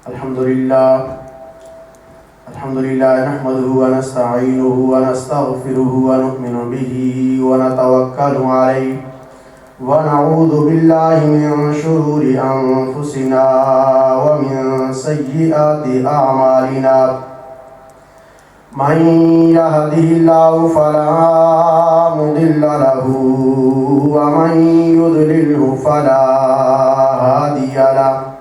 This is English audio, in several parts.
अल्हम्दुलिल्लाह नहमदुहु व नस्तईनुहु व नस्तगफिरुहु व नु'मिनु बिही व नतवक्कलु अलैहि व नऊज़ु बिल्लाहि मिन शुरूरि अनफुसिना व मिन सय्यिआति अअमालिना मन यहदिहिल्लाहु फला मुदिल्ल लहु व मन युद्लिल्हु फला हादिय लहु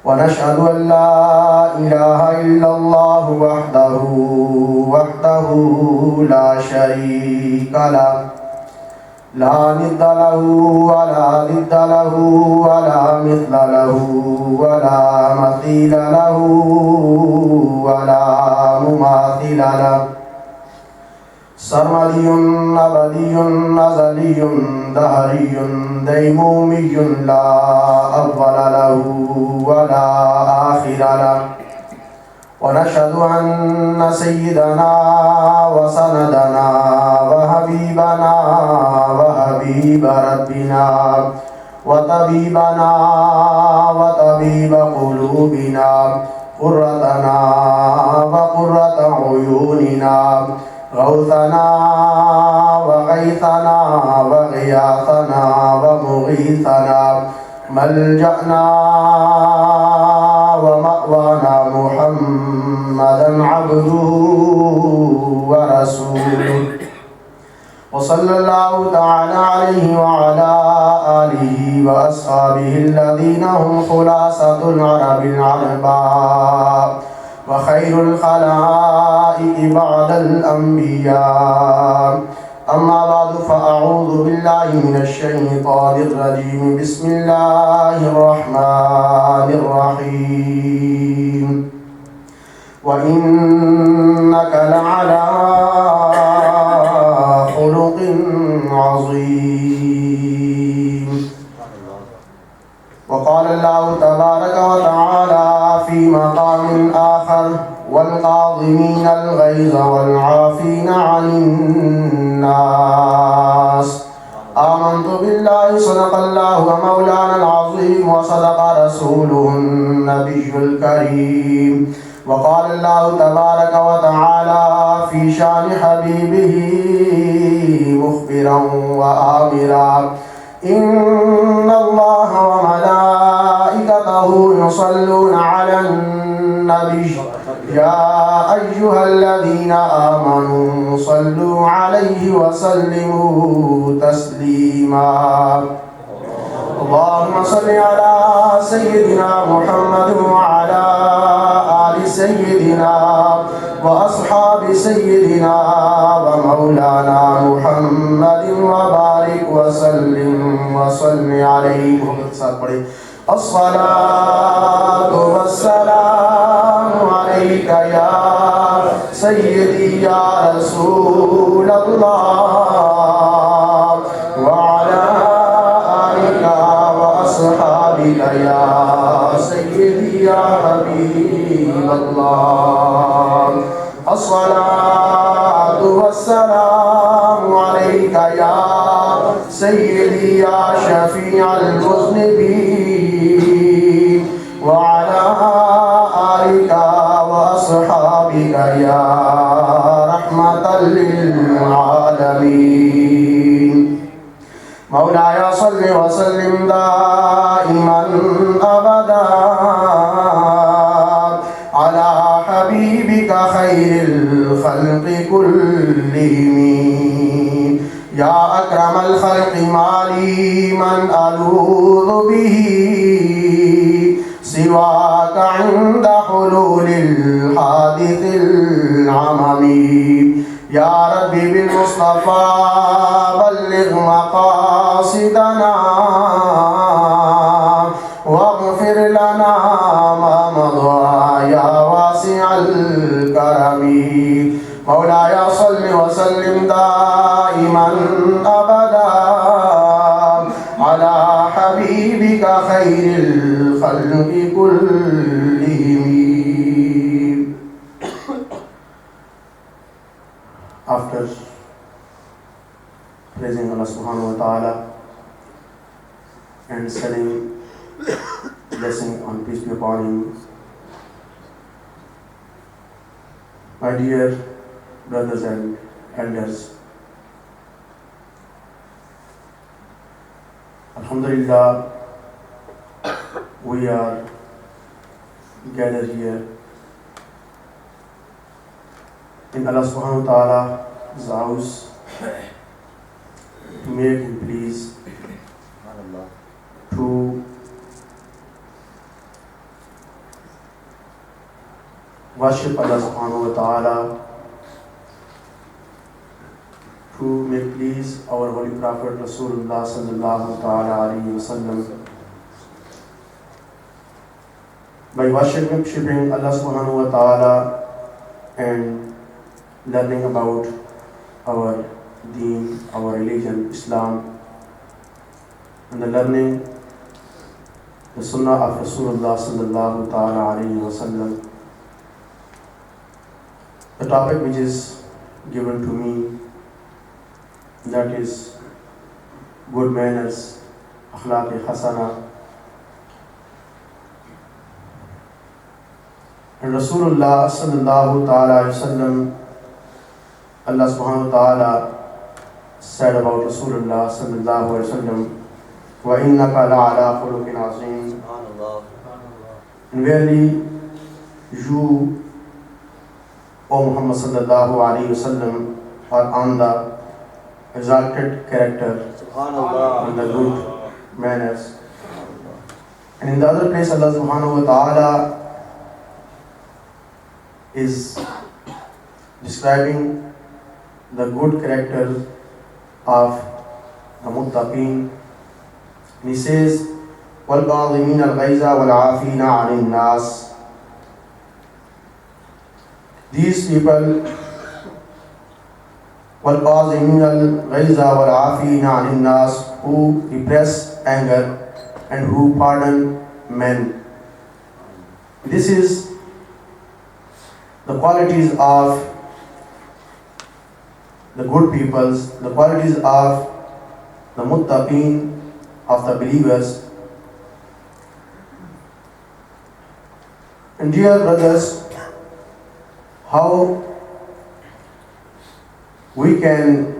ونشهد أن لا إله إلا الله وحده لا شريك له لا ند له ولا ضد له ولا مثل له ولا مثيل له ولا مماثل له سرمدي أبدي أزلي دهري ديمومي لا أول له ولا آخر له ونشهد أن سيدنا وسندنا وحبيبنا وحبيب ربنا وطبيبنا وطبيب قلوبنا قرتنا وقرة عيوننا غوثنا وغيثنا وغياثنا ومغيثنا ملجأنا ومأوانا محمدا عبده ورسوله وصلى الله تعالى عليه وعلى آله وأصحابه الذين هم خلاصة العرب العرباء وخير الخلائق بعد الأنبياء أما بعد فأعوذ بالله من الشيطان الرجيم بسم الله الرحمن الرحيم وإنك لعلى خلق عظيم وقال الله تبارك وتعالى في مقام آخر والقاظمين الغيظ والعافين عن الناس آمنت بالله صدق الله مولانا العظيم وصدق رسوله النبي الكريم وقال الله تبارك وتعالى في شان حبيبه مخبرا وآمرا إن الله وملائكته يصلون على النبي يا أيها الذين آمنوا صلوا عليه وسلموا تسليما اللهم صل على سيدنا محمد وعلى آل سيدنا وأصحاب سيدنا ومولانا محمد وبارك وسلم وصل عليه الصلاة والسلام عليك يا سيدي يا رسول الله وعلى آلك وأصحابك يا سيدي يا حبيب الله الصلاة والسلام عليك يا سيدي يا شفيع المذنبين وعلى آلك وأصحابك يا رحمة للعالمين مولاي صل وسلم دائما أبدا على حبيبك خير الخلق كلهم يا أكرم الخلق ما لي من ألوذ به سواك عند حلول الحادث العممي يا ربي بالمصطفى بلغ مقاصدنا واغفر لنا ما مضى يا واسع الكرم مولاي صل وسلم دائما أبدا على حبيبك خير الخلق كلهم. After praising Allah subhanahu wa ta'ala and sending blessing on peace be upon him, my dear brothers and elders, Alhamdulillah, we are gathered here in Allah subhanahu wa ta'ala's house to make Him pleased, to worship Allah subhanahu wa ta'ala, to make please our Holy Prophet Rasulullah sallallahu ta'ala alayhi wa sallam. By worshipping Allah subhanahu wa ta'ala and learning about our deen, our religion, Islam, and the learning the Sunnah of Rasulullah sallallahu ta'ala alayhi wa sallam. The topic which is given to me, that is good manners, akhlaq-e-hasana. And Rasulullah sallallahu ta'ala alayhi wa sallam, Allah subhanahu wa ta'ala said about Rasulullah sallallahu alayhi wa sallam, وَإِنَّكَ لَعَلَىٰ خُلُقٍ عَظِيمٍ. And verily, you, O Muhammad sallallahu alayhi wa sallam, are on the exalted character and the good manners. And in the other place, Allah subhanahu wa ta'ala is describing the good character of the muttaqeen. And He says, وَالْقَاظِمِينَ الْغَيْظَ وَالْعَافِينَ عَنِ النَّاسِ. These people, وَالْقَاظِمِينَ الْغَيْظَ وَالْعَافِينَ عَنِ النَّاسِ, who repress anger and who pardon men. This is the qualities of the good peoples, the qualities of the muttaqeen, of the believers. And dear brothers, how we can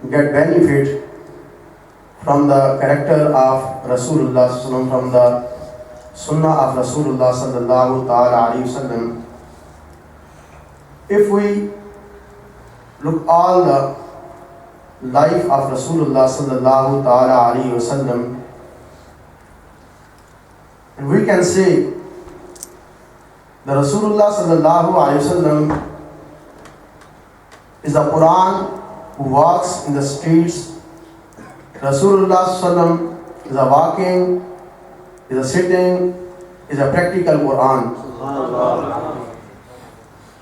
get benefit from the character of Rasulullah sallallahu, from the Sunnah of Rasulullah sallallahu ta'ala alayhi wa sallam, if we look all the life of Rasulullah sallallahu ta'ala alayhi wa sallam, and we can say that Rasulullah sallallahu alayhi wa sallam is the Quran who walks in the streets. Rasulullah sallallahu alayhi wa sallam is a walking, is a sitting, is a practical Quran.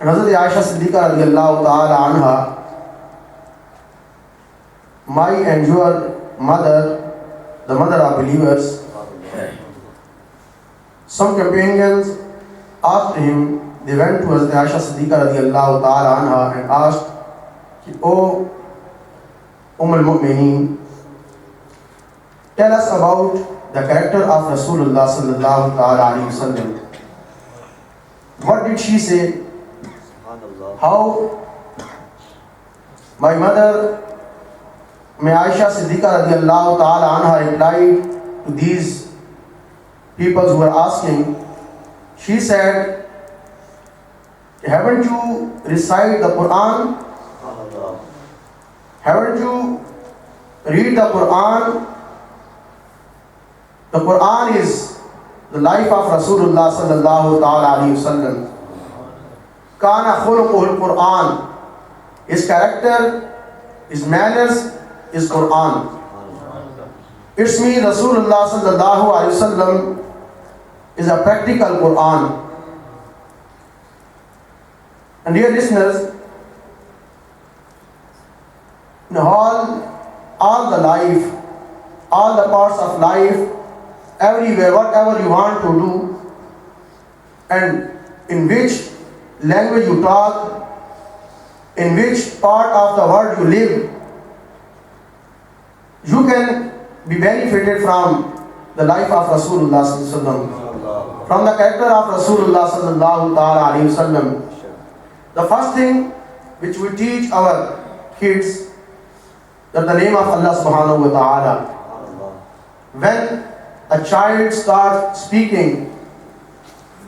And Hazrat Aisha Siddiqa radiyallahu ta'ala anha, my and your mother, the mother of believers, some companions asked him, they went to Hazrat Aisha Siddiqa radiyallahu ta'ala anha and asked, O al-Mu'mineen, tell us about the character of Rasulullah sallallahu ta'ala alayhi wa sallam. What did she say? How my mother, may Aisha Siddiqa radiyallahu ta'ala anha, replied to these people who were asking. She said, haven't you recited the Quran? Haven't you read the Quran? The Quran is the life of Rasulullah sallallahu ta'ala alayhi wa sallam. Kana khuluquhul Quran. His character, his manners is Quran. It's me, Rasulullah sallallahu alayhi wa sallam is a practical Quran. And dear listeners, in all the life, all the parts of life, everywhere, whatever you want to do, and in which language you talk, in which part of the world you live, you can be benefited from the life of Rasulullah sallallahu alaihi wasallam, from the character of Rasulullah sallallahu ta'ala alayhi wasallam. The first thing which we teach our kids that the name of Allah subhanahu wa ta'ala. When a child starts speaking,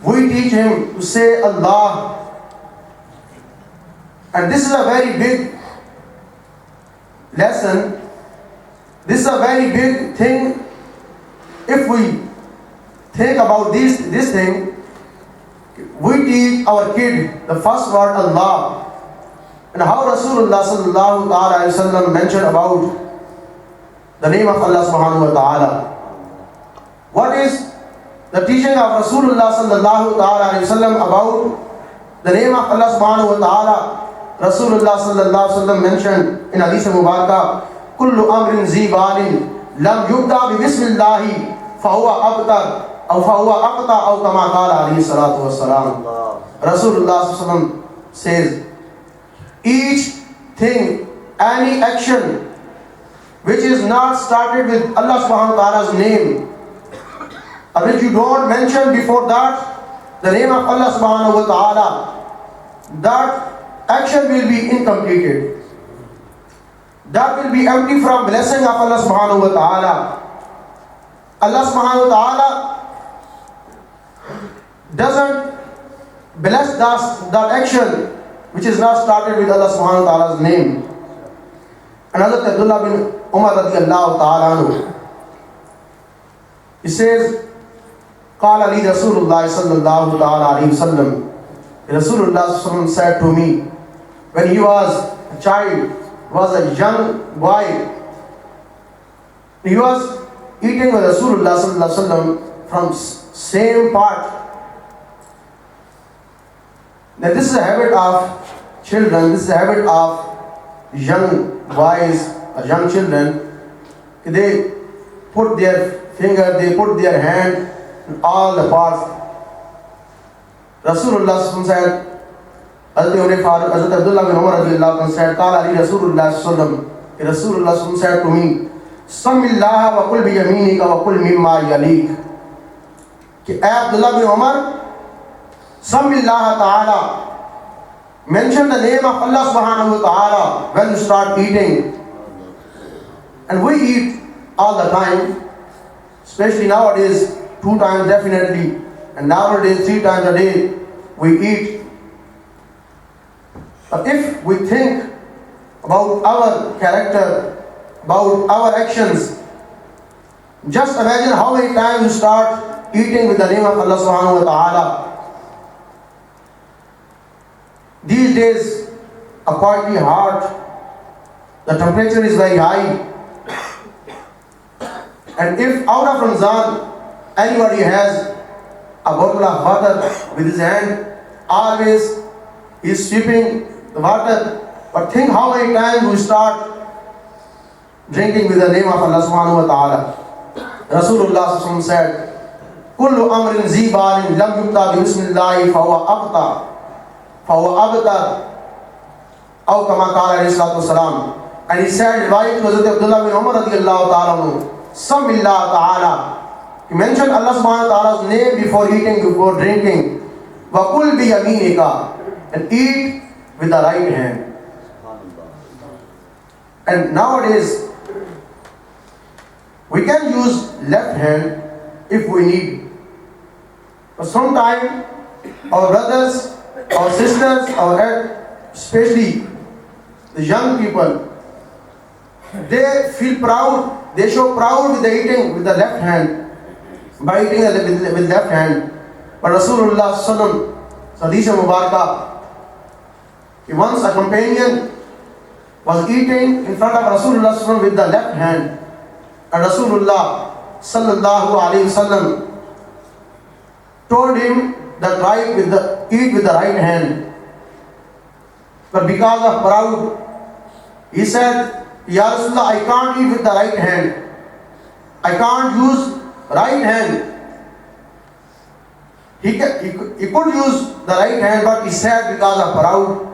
we teach him to say Allah. And this is a very big lesson. This is a very big thing. If we think about this thing, we teach our kid the first word Allah. And how Rasulullah sallallahu ta'ala alayhi wa sallam mentioned about the name of Allah subhanahu wa ta'ala. What is the teaching of Rasulullah sallallahu ta'ala alayhi wa sallam about the name of Allah subhanahu wa ta'ala? Rasulullah sallallahu alayhi wa sallam mentioned in Hadith Mubarakah, Kullu amrin zibalin lam yubda bi bismillahi fahuwa abtar aw fahuwa aqta aw kama qala alayhi salatu wassalam. Rasulullah sallallahu alayhi wa sallam says, each thing, any action which is not started with Allah subhanahu wa ta'ala's name, or which you don't mention before that the name of Allah subhanahu wa ta'ala, that action will be incompleted. That will be empty from blessing of Allah subhanahu wa ta'ala. Allah subhanahu wa ta'ala doesn't bless that action which is not started with Allah subhanahu wa ta'ala's name. And Hazrat Abdullah bin Umar radiyallahu ta'ala anhu, he says, Qala li Rasulullah sallallahu ta'ala alayhi wa sallam. Rasulullah sallallahu said to me, when he was a child, was a young boy, he was eating with Rasulullah sallallahu alayhi wa sallam from same part. Now this is a habit of children, this is a habit of young boys or young children. They put their finger, they put their hand in all the parts. Rasulullah said, Hazrat Abdullah bin Umar said, Qala li Rasulullah sallam. Rasulullah said to me, Sammillaha wa kul bi yaminika wa kul mimma yalik. Abdullah bin Umar, Sammillaha ta'ala, mention the name of Allah subhanahu wa ta'ala when you start eating. And we eat all the time, especially nowadays, 2 times definitely, and nowadays 3 times a day we eat. But if we think about our character, about our actions, just imagine how many times you start eating with the name of Allah subhanahu wa ta'ala. These days are quite hot, the temperature is very high, and if out of Ramadan anybody has a bottle of water with his hand, always he is sipping the water. But think how many times we start drinking with the name of Allah subhanahu wa ta'ala. Rasulullah sallallahu alaihi wasallam said, Kullu amrin zibalin lam yubta bi bismillahi fahuwa aqta fahuwa abtar aw kama qala alayhi salatu wassalam. And he said, right to Hazrat Abdullah bin Umar radiyallahu ta'ala, Samillah ta'ala. He mentioned Allah subhanahu wa ta'ala's name before eating, before drinking. Wa kul bi yaminika, and eat with the right hand. And nowadays we can use left hand if we need. But sometimes our brothers, our sisters, especially the young people, they feel proud, they show proud with the eating with the left hand, by eating with left hand. But Rasulullah sallallahu alaihi wasallam, once a companion was eating in front of Rasulullah sallallahu alaihi wasallam with the left hand, and Rasulullah sallallahu alaihi wasallam told him that eat with the right hand. But because of pride, he said, Ya Rasulullah, I can't eat with the right hand. I can't use right hand. He could use the right hand, but he said because of pride.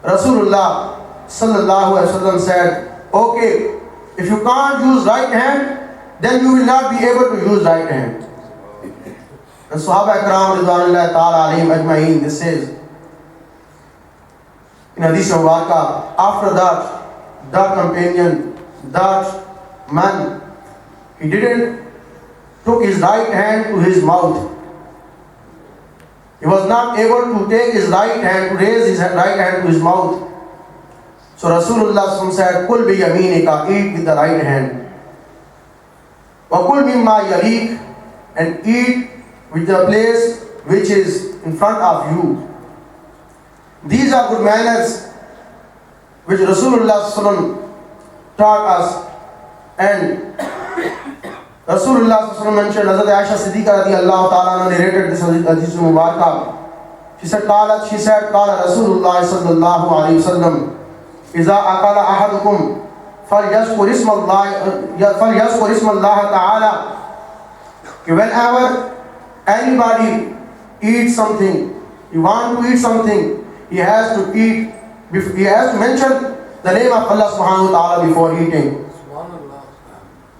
Rasulullah sallallahu alaihi wasallam said, okay, if you can't use right hand, then you will not be able to use right hand. And Sahaba Ikram Ridwanullahi ta'ala alayhim ajma'in, this says, in Hadith Mubarakah, after that companion, that man, he didn't took his right hand to his mouth. He was not able to take his right hand, to raise his right hand to his mouth. So Rasulullah said, Kul bi yaminika, eat with the right hand. Wa kul mimma yalik, and eat with the place which is in front of you. These are good manners which Rasulullah taught us. And Rasulullah mentioned, Hazrat Aisha Siddiqa radiallahu ta'ala narrated this hadith Mubarakah. She said, Qala Rasulullah sallallahu alayhi wa sallam, Iza akala ahadukum falyazkur isma Allah ta'ala. Whenever anybody eats something, he wants to eat something, he has to mention the name of Allah subhanahu wa ta'ala before eating.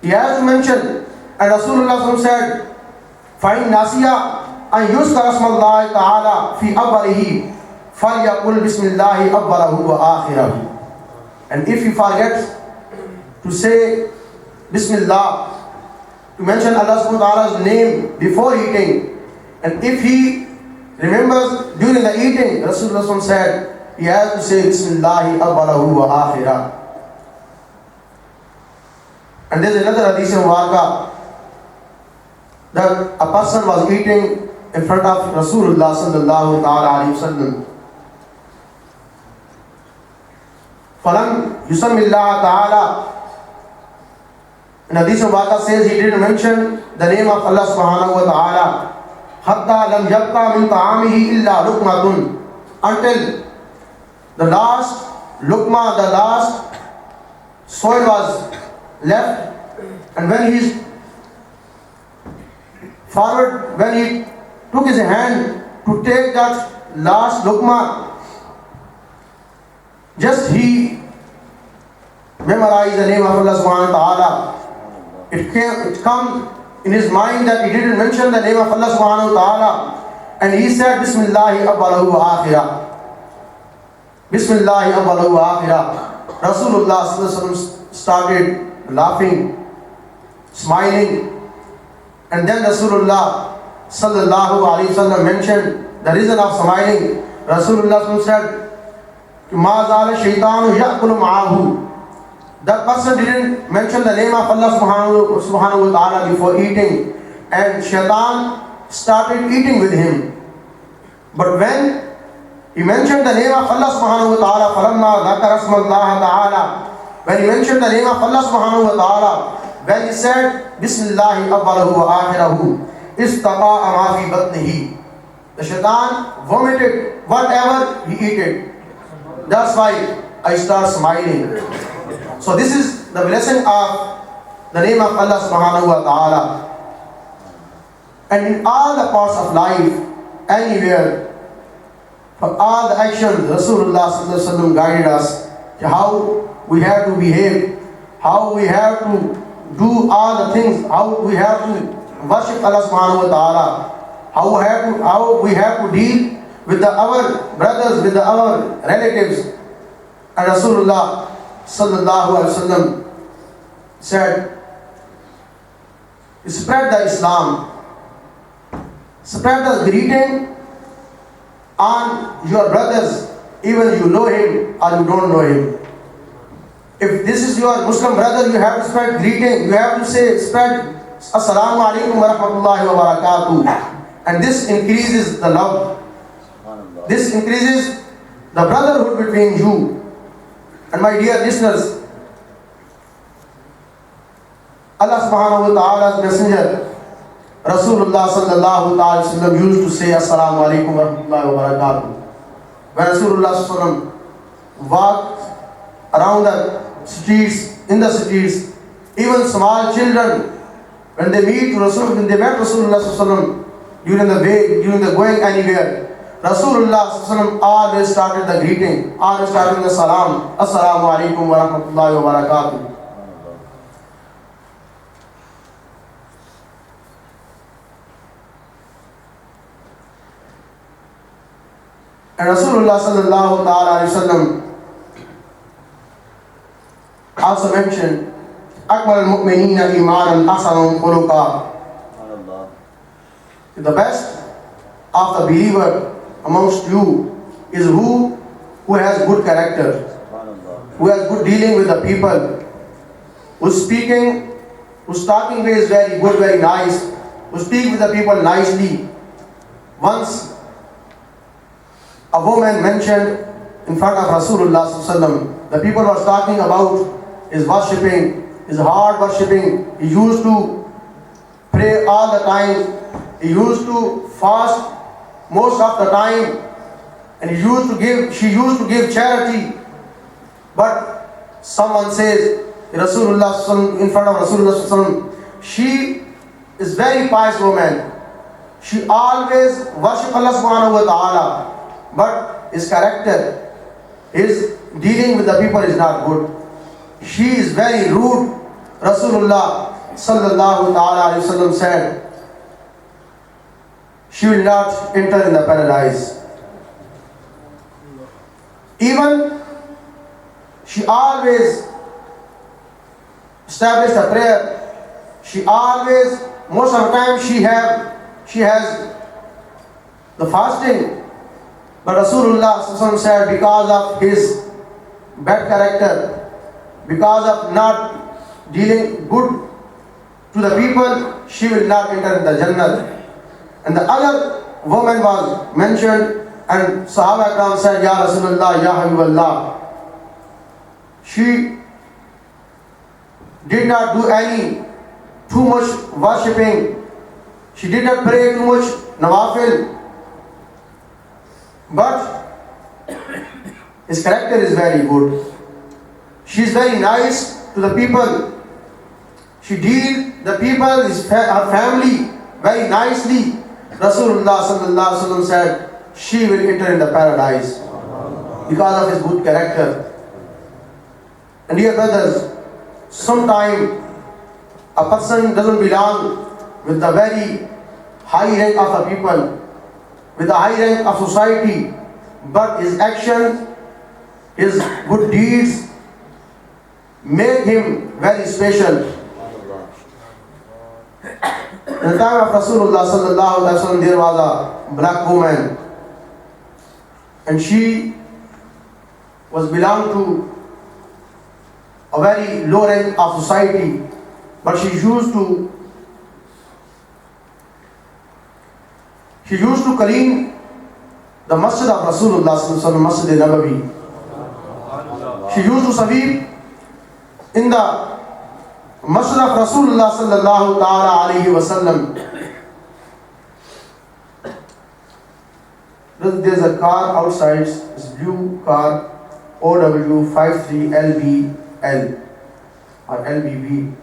He has to mention. And Rasulullah said, فَإِنْ نَسِيَ أَنْ يُذْكَرَ اسْمَ اللَّهِ تَعَالَى فِي أَوَّلِهِ فَلْيَقُلْ بِسْمِ اللَّهِ أَوَّلَهُ وَآخِرَهُ. And if he forgets to say Bismillah, to mention Allah subhanahu wa ta'ala's name before eating, and if he remembers during the eating, Rasulullah said, he has to say Bismillah awwalahu wa akhirah. And there's another hadith in Mubarakah that a person was eating in front of Rasulullah sallallahu alayhi wa sallam. Falam yusammillah ta'ala. In hadith Mubarakah says he didn't mention the name of Allah subhanahu wa ta'ala. Hatta lam yabqa min ta'amihi illa lukmatun. Until the last lukma, the last soil was left, and when he took his hand to take that last lukma, just he memorized the name of Allah subhanahu wa ta'ala. It come in his mind that he didn't mention the name of Allah subhanahu wa ta'ala, and he said Bismillah awwalahu wa akhirah. Bismillah awwalahu wa akhirah. Rasulullah started laughing, smiling, and then Rasulullah sallallahu alaihi wasallam mentioned the reason of smiling. Rasulullah said, "Ma zala shaytanu ya'kulu ma'ahu." That person didn't mention the name of Allah subhanahu wa ta'ala before eating, and shaitan started eating with him. But when he mentioned the name of Allah subhanahu wa ta'ala, falamma dhakara isma Allah ta'ala, when he mentioned the name of Allah subhanahu wa ta'ala, when he said Bismillah awwalahu wa akhirahu, istaqa'a ma fi batnihi, the shaitan vomited whatever he ate. That's why I start smiling. So this is the blessing of the name of Allah subhanahu wa ta'ala. And in all the parts of life, anywhere, for all the actions, Rasulullah sallallahu alaihi wasallam guided us how we have to behave, how we have to do all the things, how we have to worship Allah subhanahu wa ta'ala, how we have to deal with our brothers, with our relatives. And Rasulullah sallallahu alaihi wasallam said, spread the Islam, spread the greeting on your brothers, even you know him or you don't know him. If this is your Muslim brother, you have to spread greeting, you have to spread Assalamu alaikum wa rahmatullahi wa barakatuh. And this increases the love. This increases the brotherhood between you. And my dear listeners, Allah subhanahu wa ta'ala's messenger, Rasulullah sallallahu alaihi wasallam used to say Assalamu alaikum wa rahmatullahi wa barakatuh. When Rasulullah sallallahu alaihi wasallam walked around the streets, in the cities, even small children, when they met Rasulullah sallallahu alaihi wasallam during the going anywhere, Rasulullah always started the greeting, always started the salam, Assalamu alaikum wa rahmatullahi wa barakatuh. And Rasulullah sallallahu ta'ala alayhi wasallam also mentioned, Akmal al-mu'minina imanan ahsanum khuluqa. The best of the believer amongst you is who has good character, who has good dealing with the people, who's talking way is very good, very nice, who speak with the people nicely. Once a woman mentioned in front of Rasulullah sallallahu alaihi wasallam, the people was talking about his worshipping, his hard worshipping. He used to pray all the time. He used to fast most of the time, and she used to give charity. But someone says, Rasulullah in front of Rasulullah, she is very pious woman. She always worship Allah subhanahu wa ta'ala, but his character, his dealing with the people is not good. She is very rude. Rasulullah sallallahu ta'ala alayhi wasallam said, she will not enter in the paradise. Even she always established a prayer. She always, most of the time she has the fasting. But Rasulullah said, because of his bad character, because of not dealing good to the people, she will not enter in the Jannah. And the other woman was mentioned, and Sahaba Ikram said, Ya Rasulullah, Ya Habiballah. She did not do any too much worshipping. She did not pray too much nawafil. But his character is very good. She is very nice to the people. She deals the people, her family, very nicely. Rasulullah sallallahu alaihi wasallam said, she will enter in the paradise because of his good character. And dear brothers, sometimes a person doesn't belong with the very high rank of the people, with the high rank of society, but his actions, his good deeds make him very special. In the time of Rasulullah sallallahu alaihi wasallam, there was a black woman, and she was belonged to a very low rank of society, but she used to clean the masjid of Rasulullah sallallahu alaihi wasallam, Masjid Nabawi. She used to sweep in the Masjid of Rasulullah sallallahu ta'ala alayhi wasallam. There's a car outside, it's blue car, OW53LBL or LBB,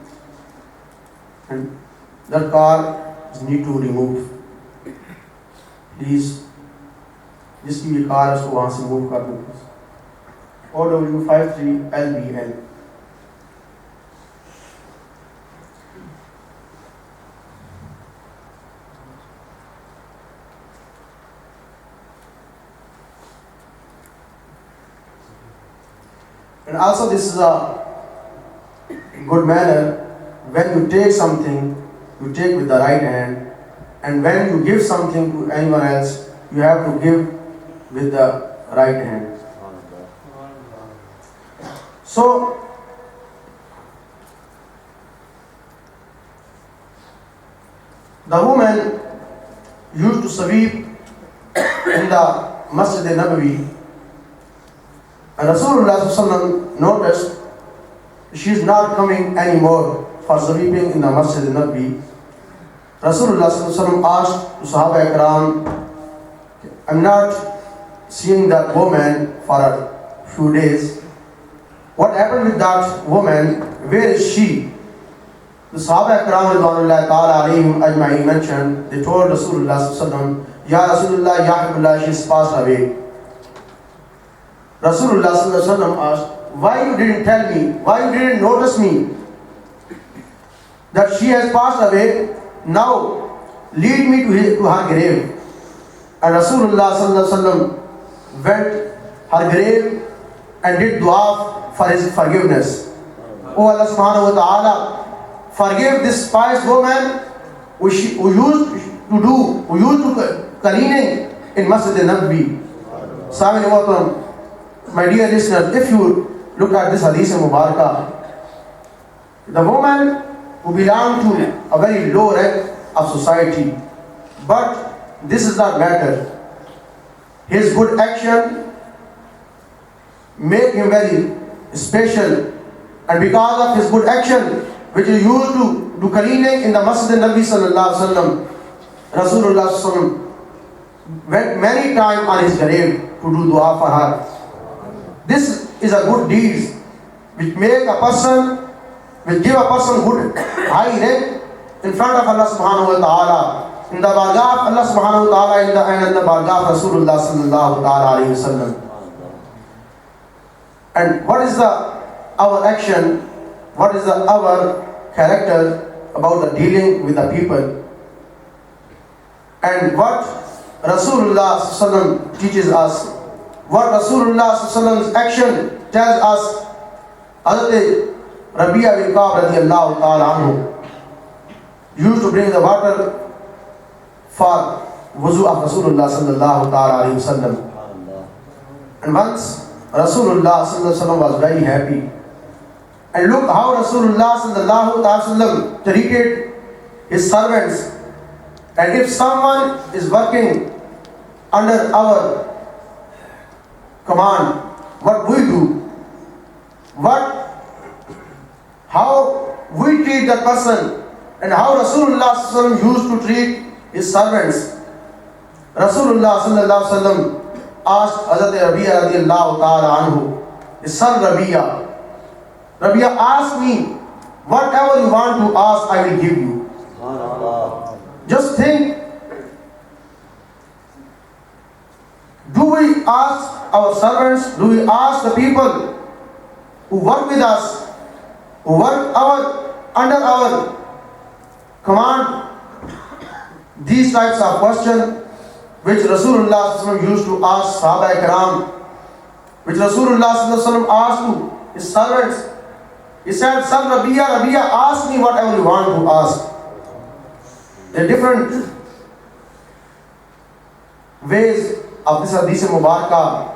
and that car need to remove. Please, जिसकी ये car है उसको वहाँ से move कर दो. OW53LBL. And also this is a good manner. When you take something, you take with the right hand, and when you give something to anyone else, you have to give with the right hand. So the woman used to sweep in the Masjid Nabawi, and Rasulullah noticed she is not coming anymore for sweeping in the Masjid Nabawi. Rasulullah asked to Sahaba Ikram, I'm not seeing that woman for a few days. What happened with that woman? Where is she? The Sahaba Ikram Ridwanullah Ta'ala Alayhim Ajma'in mentioned, they told Rasulullah, Ya Rasulullah, Ya Habiballah, she is passed away. Rasulullah asked, why you didn't tell me? Why you didn't notice me? That she has passed away. Now lead me to her grave. And Rasulullah went her grave and did dua for his forgiveness. Oh Allah subhanahu wa ta'ala, forgive this pious woman who used to cleaning in Masjid al-Nabawi. My dear listeners, if you look at this hadith Mubarakah, the woman who belonged to a very low rank of society, but this is not matter. His good action made him very special, and because of his good action, which he used to do cleaning in the Masjid al-Nabawi sallallahu alaihi wasallam, Rasulullah sallallahu alaihi wasallam went many times on his grave to do dua for her. This is a good deed which give a person good high rank in front of Allah subhanahu wa ta'ala, in the bargah of Allah subhanahu wa ta'ala, and in the bargah of Rasulullah sallallahu alayhi wa sallam. And what is our action? What is our character about the dealing with the people? And what Rasulullah sallallahu alayhi wa sallam teaches us, what Rasulullah sallallahu alayhi wa sallam's action tells us. Hazrat Rabi'a bin Ka'b radiyallahu ta'ala anhu used to bring the water for wuzu of Rasulullah sallallahu ta'ala alayhi wa sallam. And once Rasulullah sallallahu alayhi wa sallam was very happy. And look how Rasulullah sallallahu ta'ala alayhi wa sallam treated his servants. And if someone is working under our command, what we do, how we treat that person, and how Rasulullah sallallahu alaihi wasallam used to treat his servants. Rasulullah sallallahu alaihi wasallam asked Hazrat Rabi'a radiyallahu ta'ala anhu, his son Rabi'a, ask me whatever you want to ask, I will give you. Just think, do we ask our servants, do we ask the people who work with us, who work under our command, these types of questions which Rasulullah sallallahu alaihi wasallam used to ask Sahaba Ikram, which Rasulullah sallallahu alaihi wasallam asked to his servants? He said, son Rabi'a, ask me whatever you want to ask. There are different ways of this Hadith Mubarakah,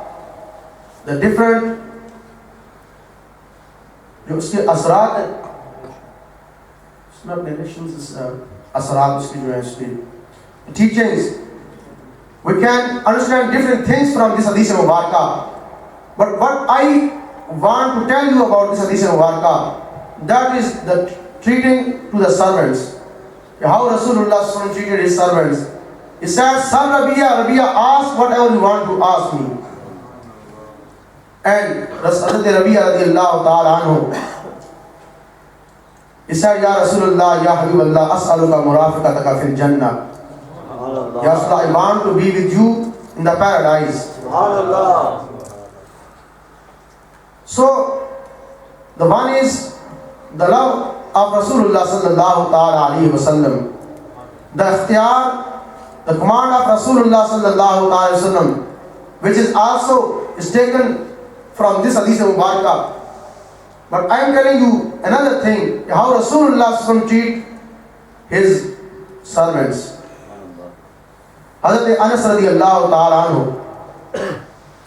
the different जो उसके असरात है, उसमें directions असरात उसकी जो है उसकी teachings, we can understand different things from this Hadith Mubarakah. But what I want to tell you about this Hadith Mubarakah, that is the treating to the servants. How Rasulullah sallallahu alaihi wasallam treated his servants. He said, son Rabi'a, ask whatever you want to ask me. And Hazrat Rabi'a radiyallahu ta'ala anhu, he said, Ya Rasulullah, Ya Habiballah, as'aluka murafiqataka fil Jannah. Ya Rasulullah, I want to be with you in the paradise. So, the one is the love of Rasulullah sallallahu ta'ala alayhi wa sallam. The ikhtiyar, the command of Rasulullah sallallahu ta'ala alayhi wa sallam, which is also taken from this Hadith Mubarakah. But I am telling you another thing, how Rasulullah sallallahu alayhi wa sallam treat his servants. Hazrat Anas radiyallahu ta'ala anhu,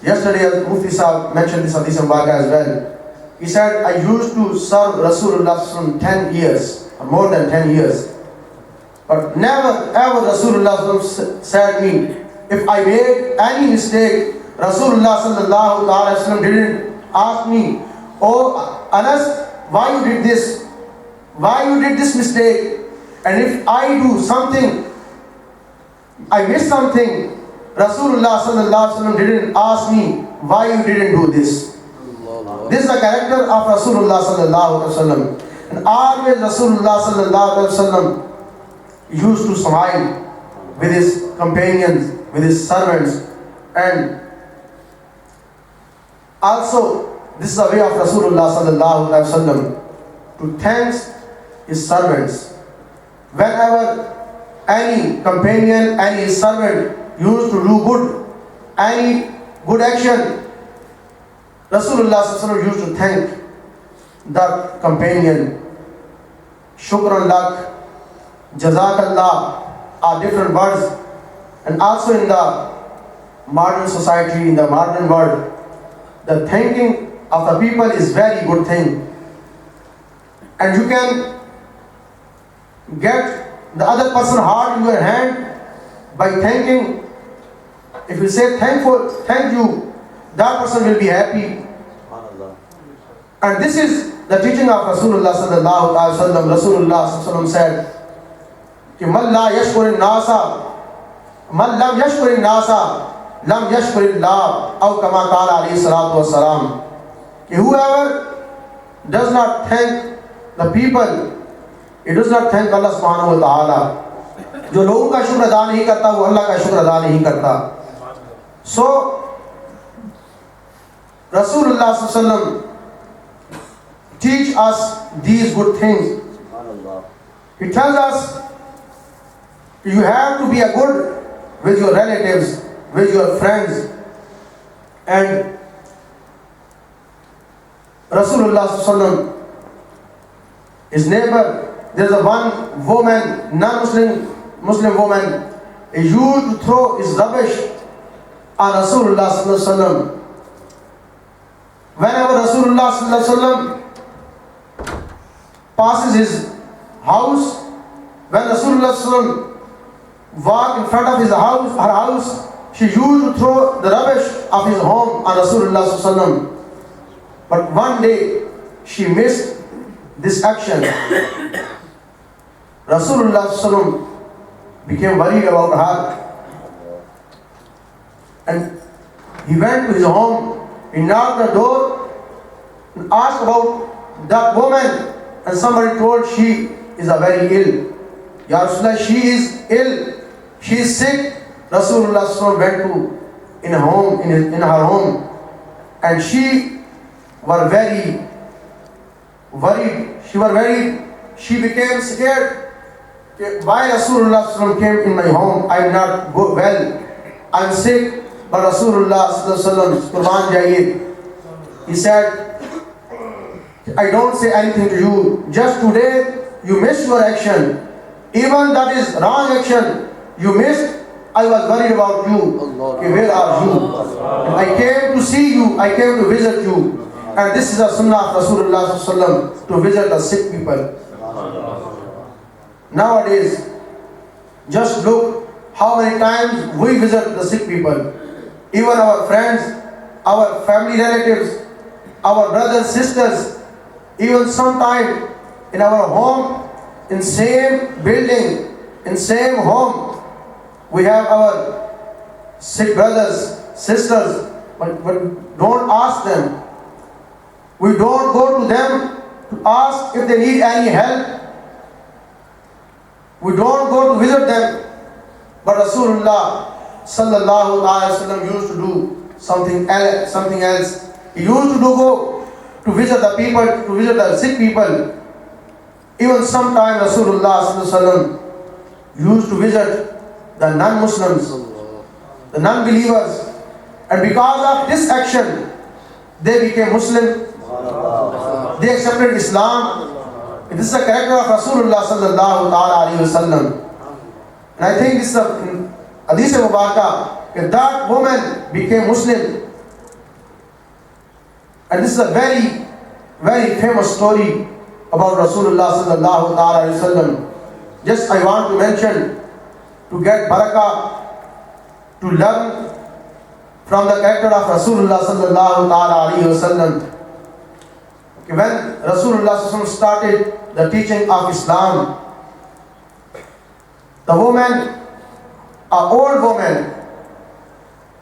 yesterday Mufti Sahib mentioned this Hadith Mubarakah as well. He said, I used to serve Rasulullah sallallahu alayhi wa sallam 10 years, or more than 10 years. But never ever Rasulullah sallallahu alayhi wa sallam said me, if I made any mistake, Rasulullah sallallahu alayhi wa sallam didn't ask me, oh Anas, why you did this? Why you did this mistake? And if I do something, I missed something, Rasulullah sallallahu alayhi wa sallam didn't ask me, why you didn't do this? This is the character of Rasulullah sallallahu alayhi wa sallam. And always Rasulullah sallallahu alayhi wa sallam used to smile with his companions, with his servants. And also, this is the way of Rasulullah sallallahu alayhi wa sallam to thank his servants. Whenever any companion, any servant used to do good, any good action, Rasulullah used to thank the companion. Shukran lak, Jazakallah are different words. And also in the modern society, in the modern world, the thanking of the people is very good thing. And you can get the other person heart in your hand by thanking. If you say thank you, that person will be happy. And this is the teaching of Rasulullah sallallahu alaihi wasallam. Rasulullah sallallahu alaihi wasallam said, "Ki man la yashkurin nasa, man lam yashkurin nasa, lam yashkurillah." Aw kama qala alayhi salatu wassalam. Ki whoever does not thank the people, he does not thank Allah subhanahu wa ta'ala. जो लोगों का शुक्र अदा नहीं करता वो अल्लाह का शुक्र अदा नहीं करता. So Rasulullah sallallahu alaihi wasallam teach us these good things. He tells us you have to be a good with your relatives, with your friends. And Rasulullah sallallahu alaihi wasallam, his neighbor, there's a one woman, Muslim woman, he used to throw his rubbish on Rasulullah sallallahu alaihi wasallam. Whenever Rasulullah sallallahu alaihi wasallam passes his house, when Rasulullah sallallahu alaihi wasallam walked in front of her house, she used to throw the rubbish of his home on Rasulullah sallallahu alaihi wasallam. But one day she missed this action. Rasulullah sallallahu alaihi wasallam became worried about her, and he went to his home. He knocked the door and asked about that woman, and somebody told she is very ill. Ya Rasulullah, she is ill, she is sick. Rasulullah went to in her home, and she was very worried. She became scared. Why Rasulullah came in my home? I am not well. I am sick. But Rasulullah Qurban Jayid, he said, I don't say anything to you. Just today you missed your action. Even that is wrong action you missed. I was worried about you. Okay, where are you? And I came to see you. I came to visit you. And this is the sunnah of Rasulullah to visit the sick people. Nowadays, just look how many times we visit the sick people. Even our friends, our family relatives, our brothers, sisters, even sometime in our home, in same building, in same home, we have our sick brothers, sisters, but don't ask them. We don't go to them to ask if they need any help. We don't go to visit them. But Rasulullah sallallahu alaihi wasallam used to do something else. He used to go to visit the people, to visit the sick people. Even sometime Rasulullah sallallahu alaihi wasallam used to visit the non-Muslims, the non-believers, and because of this action, they became Muslim. They accepted Islam. This is the character of Rasulullah sallallahu alaihi wasallam. And I think this is a Hadith Mubarakah, that woman became Muslim. And this is a very, very famous story about Rasulullah sallallahu alaihi wasallam. Just I want to mention, to get barakah, to learn from the character of Rasulullah sallallahu alaihi wasallam. When Rasulullah sallallahu alaihi wasallam started the teaching of Islam, the woman, an old woman,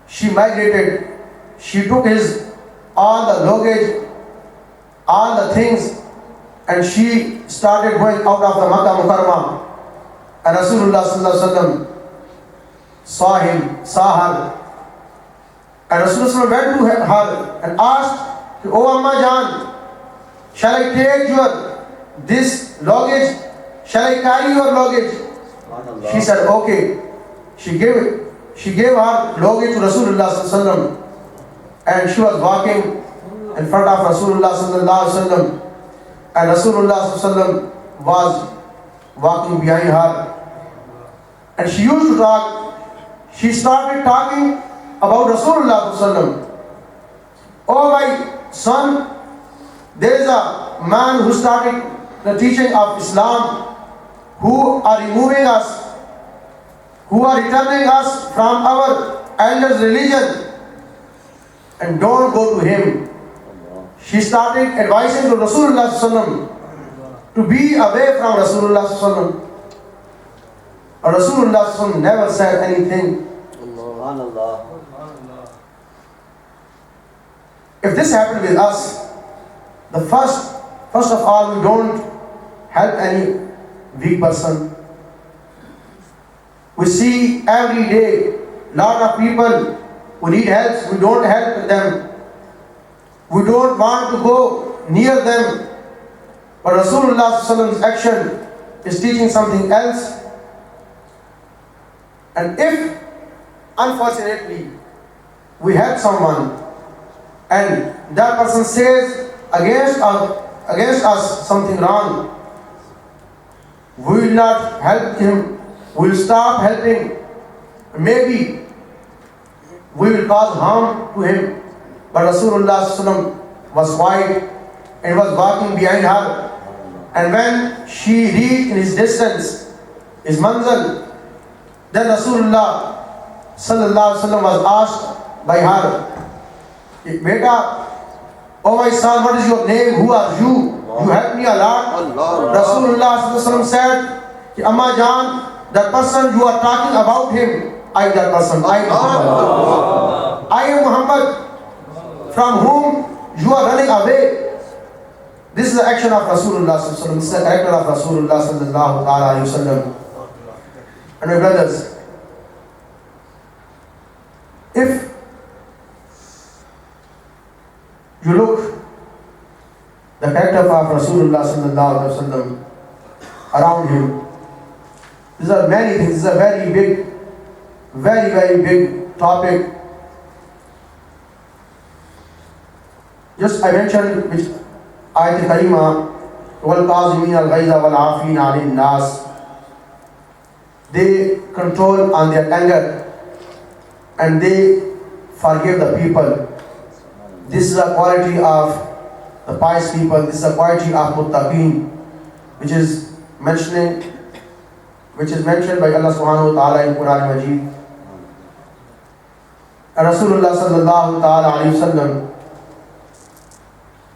she migrated. She took all the luggage, all the things, and she started going out of the Makkah Mukarramah. And Rasulullah sallallahu alaihi wasallam saw her, and Rasulullah went to her and asked, "Oh Amma Jan, shall I take this luggage? Shall I carry your luggage?" She said, "Okay." She gave her luggage to Rasulullah sallallahu alaihi wasallam, and she was walking in front of Rasulullah sallallahu alaihi wasallam, and Rasulullah sallallahu alaihi wasallam was walking behind her, and she used to talk. She started talking about Rasulullah sallallahu alaihi wasallam. Oh my son, there is a man who started the teaching of Islam, who are removing us, who are returning us from our elders' religion, and don't go to him. She started advising to Rasulullah sallallahu alaihi wasallam to be away from Rasulullah sallallahu alaihi wasallam. Rasulullah sallallahu alaihi wasallam never said anything. If this happened with us, the first of all, we don't help any weak person. We see every day lot of people who need help. We don't help them. We don't want to go near them. But Rasulullah's action is teaching something else. And if, unfortunately, we help someone and that person says against us something wrong, we will not help him. We will stop helping. Maybe we will cause harm to him. But Rasulullah was quiet and was walking behind her. And when she reached in his distance, his manzil, then Rasulullah sallallahu alaihi wasallam was asked by her, Beta, oh my son, what is your name? Who are you? You help me a lot. Rasulullah sallallahu alaihi wasallam said, Amma Jan, that person you are talking about him, I am that person. I am Muhammad. I am Muhammad, from whom you are running away. This is the action of Rasulullah sallallahu alaihi wasallam. This is the character of Rasulullah sallallahu alaihi wasallam. And my brothers, if you look the character of Rasulullah sallallahu alaihi wasallam around him, these are many things. This is a very big, very big topic. Just I mentioned which ayat karima, wal qazimin al ghaiza wal afin anil nas. They control on their anger and they forgive the people. This is a quality of the pious people. This is a quality of muttaqeen, which is mentioned by Allah subhanahu wa ta'ala in Quran Majid. And Rasulullah sallallahu ta'ala alayhi wa sallam,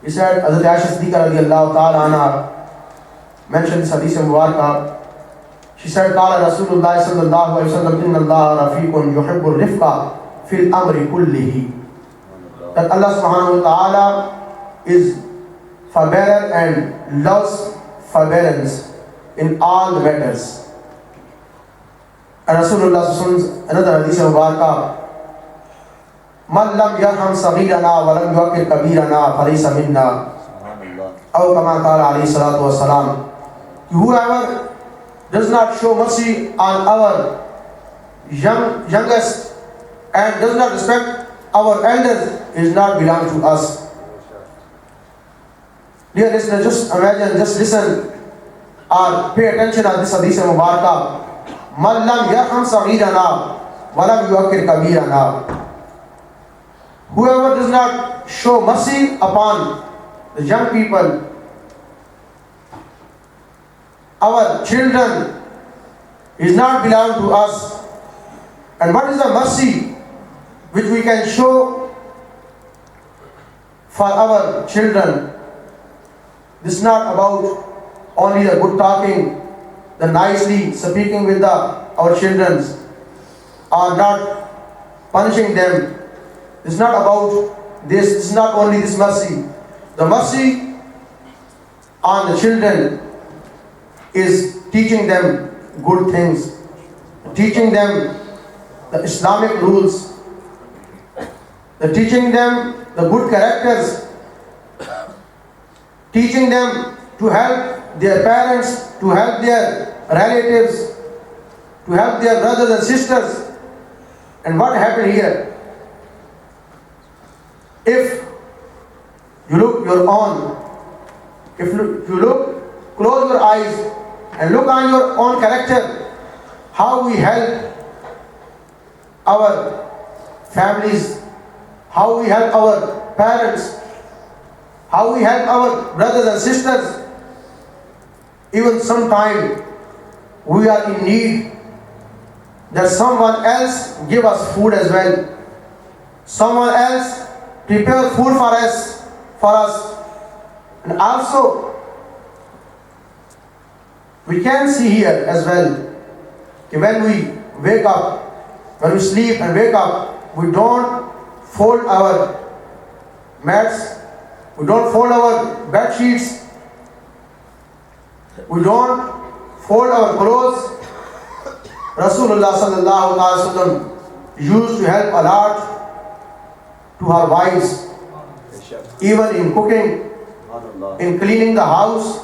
he said, Hazrat Aisha Siddiqa radiyallahu ta'ala anha mentioned this hadith mubarakah. She said, Qala Rasulullah sallallahu alayhi wa sallam, Inna Allah rafiqun yuhibbur rifqa fil amri kullihi. That Allah subhanahu wa ta'ala is forbearer and loves forbearance in all the matters. And Rasulullah sallallahu alayhi wa sallam, another hadith mubarakah, Man lam yarham saghirana wa lam yuqir kabirana falaysa minna. Aw kama qala alayhi salatu wa salam. Whoever does not show mercy on our youngest and does not respect our elders is not belong to us. Dear listeners, just imagine, just listen or pay attention to this hadith mubarakah. Man lam yarham saghirana wa lam yuqir kabirana. Whoever does not show mercy upon the young people, our children, is not belong to us. And what is the mercy which we can show for our children? This is not about only the good talking, the nicely speaking with our children, or not punishing them. It's not about this. It's not only this mercy. The mercy on the children is teaching them good things, teaching them the Islamic rules, teaching them the good characters, teaching them to help their parents, to help their relatives, to help their brothers and sisters. And what happened here? If you look your own, if you look, close your eyes and look on your own character, how we help our families, how we help our parents, how we help our brothers and sisters. Even sometimes we are in need that someone else give us food as well. Someone else prepare food for us. And also we can see here as well that when we wake up, when we sleep and wake up, we don't fold our mats, we don't fold our bed sheets, we don't fold our clothes. Rasulullah sallallahu alaihi wasallam used to help a lot to her wives, even in cooking, in cleaning the house,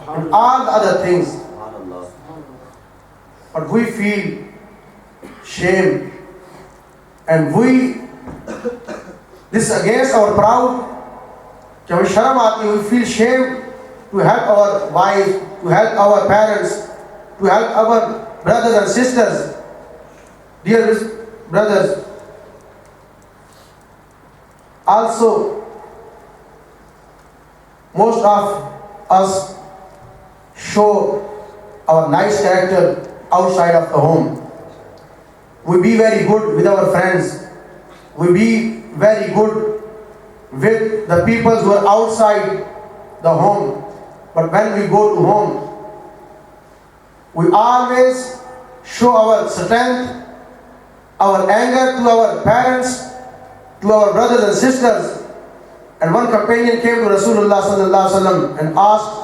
and all the other things. But we feel shame, and this is against our proud. जब हमें शर्म आती है, we feel shame to help our wives, to help our parents, to help our brothers and sisters. Dear brothers, also most of us show our nice character outside of the home. We be very good with our friends. We be very good with the people who are outside the home. But when we go to home, we always show our strength, our anger to our parents, to our brothers and sisters. And one companion came to Rasulullah sallallahu alaihi wasallam and asked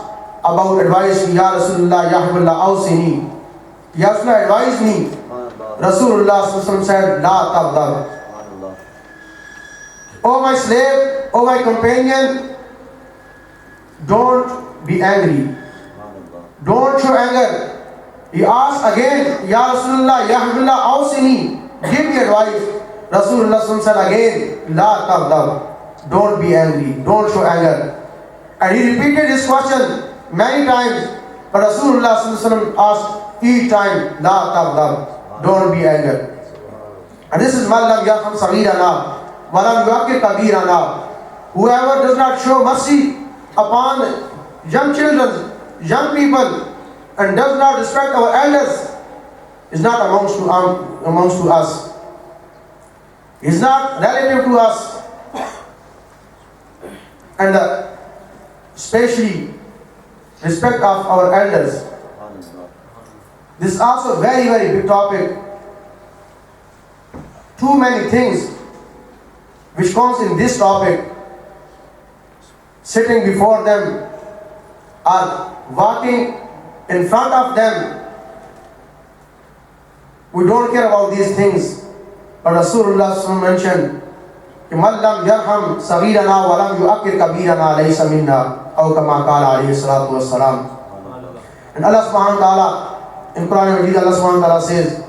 about advice. Ya Rasulullah, Ya Habiballah, awsini. Ya Rasulullah, advise me. Rasulullah sallallahu alaihi wasallam said, La tabdab. Oh my slave, oh my companion, don't be angry. Don't show anger. He asked again, Ya Rasulullah, Ya Habiballah, awsini. Give me advice. Rasulullah sallallahu alaihi wasallam said again, La tabdab. Don't be angry, don't show anger. And he repeated his question many times, but Rasulullah sallallahu alaihi wasallam asked each time, La tabdab, don't be angry. And this is man lam yarham saghirana wa lam yuqir kabirana. Whoever does not show mercy upon young children, young people, and does not respect our elders, is not amongst to us. Is not relative to us. And especially respect of our elders. This is also a very, very big topic. Too many things which comes in this topic. Sitting before them or walking in front of them. We don't care about these things. But Rasulullah mentioned, من لم يرحم صغيرنا ولم يؤكر كبيرنا ليس منا أو كما قال عليه الصلاة والسلام. And Allah subhanahu wa ta'ala in Quran Majid, Allah subhanahu wa ta'ala says,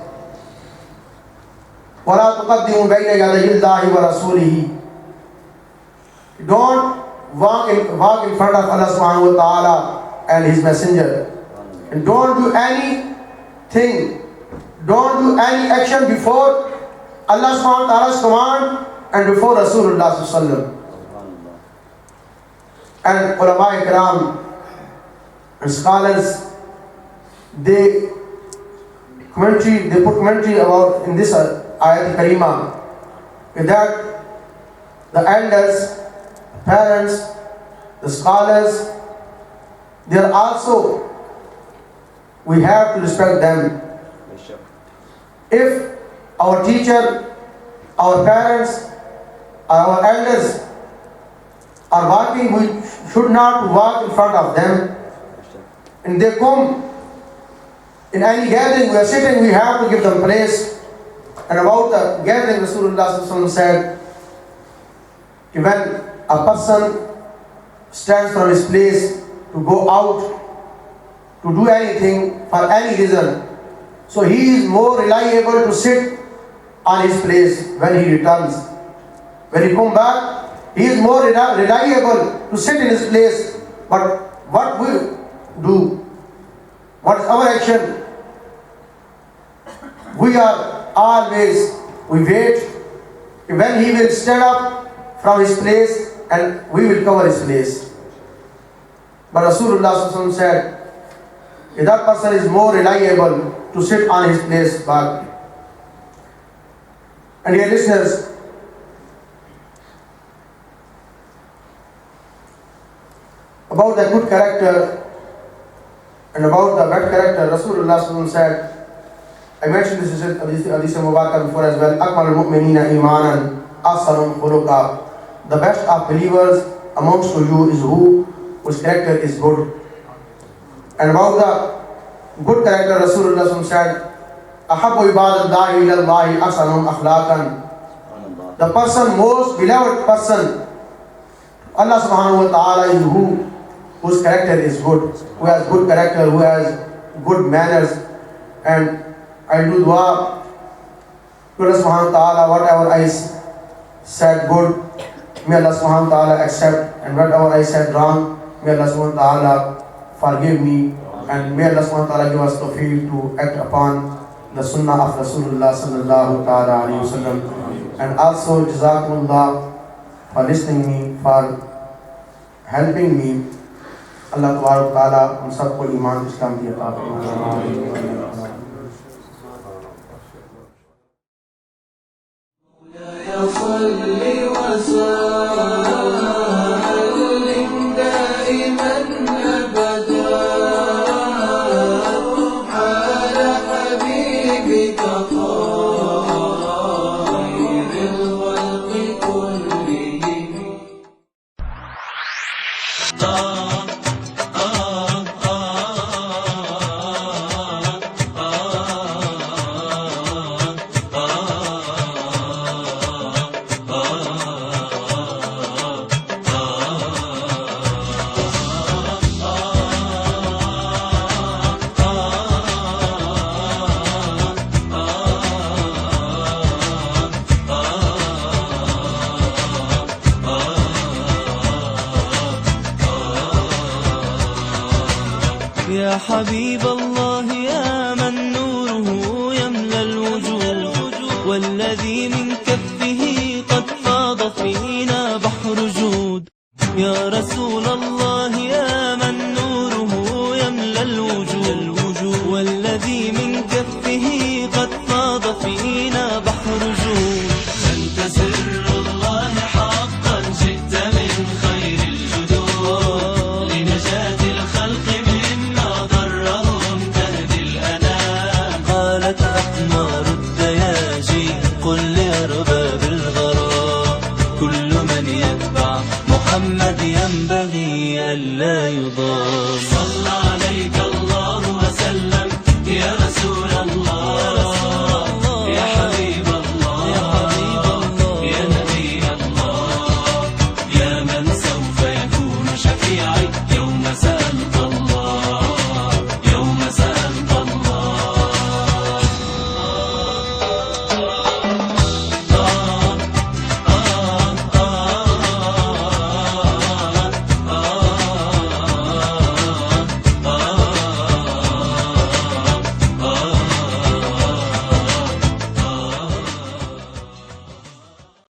وَلَا تُقَدِّمُوا بَيْنَ يَدَيِ اللَّهِ وَرَسُولِهِ. Don't walk in front of Allah subhanahu wa ta'ala and His Messenger. And don't do anything, don't do any action before Allah subhanahu wa ta'ala's command and before Rasulullah sallallahu alaihi wasallam. And ulama ikram and scholars, they put commentary about in this ayat karima that the elders, parents, the scholars, they are also, we have to respect them. If our teacher, our parents, our elders are walking, we should not walk in front of them. And they come in any gathering, we are sitting, we have to give them place. And about the gathering, Rasulullah said, when a person stands from his place to go out to do anything for any reason, so he is more reliable to sit on his place when he returns. When he comes back, He is more reliable to sit in his place. But what we do? What is our action? We wait when he will stand up from his place and we will cover his place. But Rasulullah said, if that person is more reliable to sit on his place back. And dear listeners, about the good character and about the bad character, Rasulullah said, I mentioned this in Hadith Mubarak before as well, Akmal al-Mu'minina imanan asarum khuluqa. The best of believers amongst you is whose character is good. And about the good character, Rasulullah said, Ahabbu ibadallahi ilallahi asanum akhlaqan. The person, most beloved person, Allah subhanahu wa ta'ala is whose character is good, who has good character, who has good manners. And I do dua to Allah subhanahu wa ta'ala, whatever I said good, may Allah subhanahu wa ta'ala accept, and whatever I said wrong, may Allah subhanahu wa ta'ala forgive me, and may Allah subhanahu wa ta'ala give us tawfiq to act upon the sunnah of Rasulullah sallallahu ta'ala alayhi wa sallam. And also jazakumullah for listening me, for helping me. Allah ta'ala हम सबको ईमान इस्लाम की अता फरमाए. يا حبيب الله يا من نوره يملى الوجود والذي من كفه قد فاض فينا بحر جود. يا رسول الله يا من نوره يملى الوجود والذي من كفه قد فاض فينا بحر جود. أنت سر الله حقا جئت من خير الجدود لنجاة الخلق مما ضرهم تهدي الأنام. قالت أقمار الدياجي قل لأرباب الغرام كل من يتبع محمد ينبغي ألا يضام.